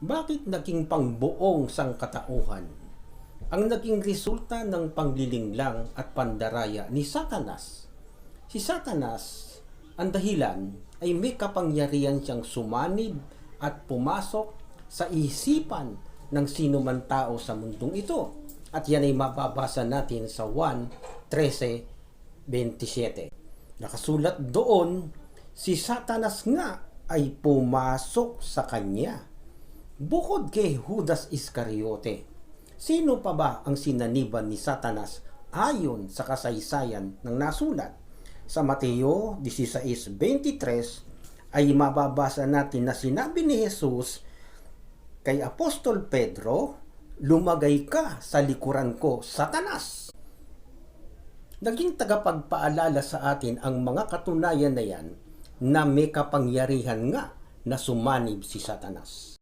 Bakit naging pangbuong sangkatauhan ang naging resulta ng panglilinglang at pandaraya ni Satanas? Si Satanas, ang dahilan ay may kapangyarihan siyang sumanib at pumasok sa isipan ng sino man tao sa mundong ito. At yan ay mababasa natin sa 1:13-27. Nakasulat doon, si Satanas nga ay pumasok sa kanya. Bukod kay Judas Iscariote, sino pa ba ang sinaniban ni Satanas ayon sa kasaysayan ng nasulat? Sa Mateo 16:23 ay mababasa natin na sinabi ni Jesus kay Apostol Pedro, "Lumagay ka sa likuran ko, Satanas." Naging tagapagpaalala sa atin ang mga katunayan na yan na may kapangyarihan nga na sumanib si Satanas.